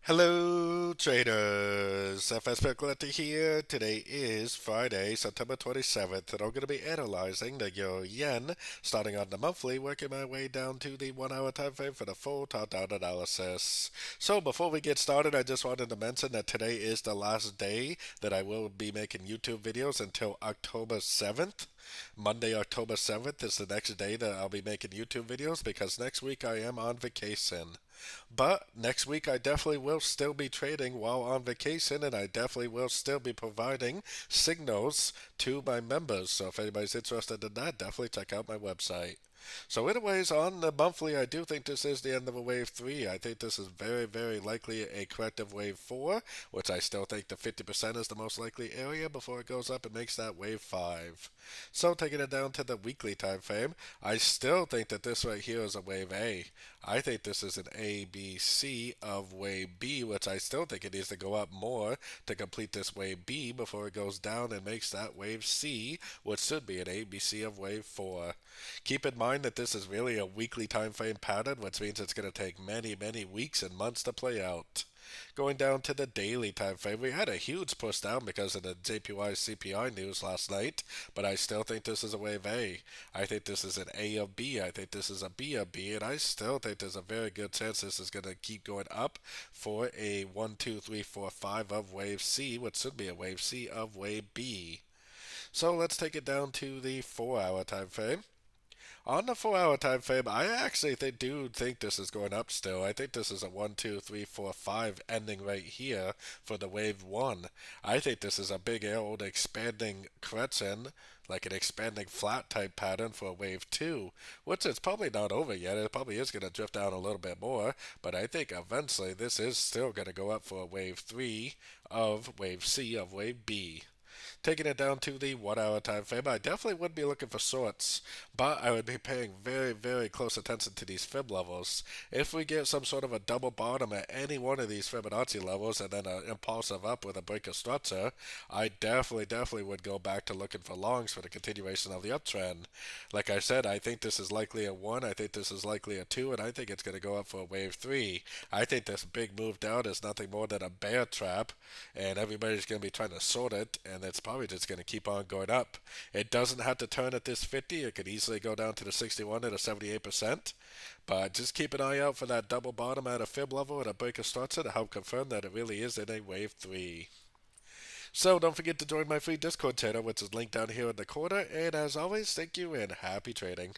Hello, traders. FX Pip Collector here. Today is Friday, September 27th, and I'm going to be analyzing the Euro Yen, starting on the monthly, working my way down to the 1 hour time frame for the full top-down analysis. So, before we get started, I just wanted to mention that today is the last day that I will be making YouTube videos until October 7th. Monday, October 7th is the next day that I'll be making YouTube videos because next week I am on vacation. But next week, I definitely will still be trading while on vacation, and I definitely will still be providing signals to my members. So if anybody's interested in that, definitely check out my website. So, anyways, on the monthly, I do think this is the end of a wave 3. I think this is very, very likely a corrective wave 4, which I still think the 50% is the most likely area before it goes up and makes that wave 5. So, taking it down to the weekly time frame, I still think that this right here is a wave A. I think this is an ABC of wave B, which I still think it needs to go up more to complete this wave B before it goes down and makes that wave C, which should be an ABC of wave 4. Keep in mind that this is really a weekly time frame pattern, which means it's going to take many, many weeks and months to play out. Going down to the daily time frame, we had a huge push down because of the JPY CPI news last night, but I still think this is a wave A. I think this is an A of B. I think this is a B of B, and I still think there's a very good chance this is going to keep going up for a 1, 2, 3, 4, 5 of wave C, which should be a wave C of wave B. So let's take it down to the 4 hour time frame. On the 4 hour time frame, I actually do think this is going up still. I think this is a 1, 2, 3, 4, 5 ending right here for the wave 1. I think this is a big old expanding correction, like an expanding flat type pattern for wave 2, which is probably not over yet. It probably is going to drift down a little bit more, but I think eventually this is still going to go up for a wave 3 of wave C of wave B. Taking it down to the 1 hour time frame, I definitely would be looking for shorts, but I would be paying very, very close attention to these fib levels. If we get some sort of a double bottom at any one of these Fibonacci levels and then an impulsive up with a break of structure, I definitely would go back to looking for longs for the continuation of the uptrend. Like I said, I think this is likely a 1, I think this is likely a 2, and I think it's going to go up for a wave 3. I think this big move down is nothing more than a bear trap, and everybody's going to be trying to sort it, and it's probably just going to keep on going up. It doesn't have to turn at this 50. It could easily go down to the 61 at a 78%. But just keep an eye out for that double bottom at a fib level and a break of structure to help confirm that it really is in a wave 3. So don't forget to join my free Discord channel, which is linked down here in the corner. And as always, thank you and happy trading.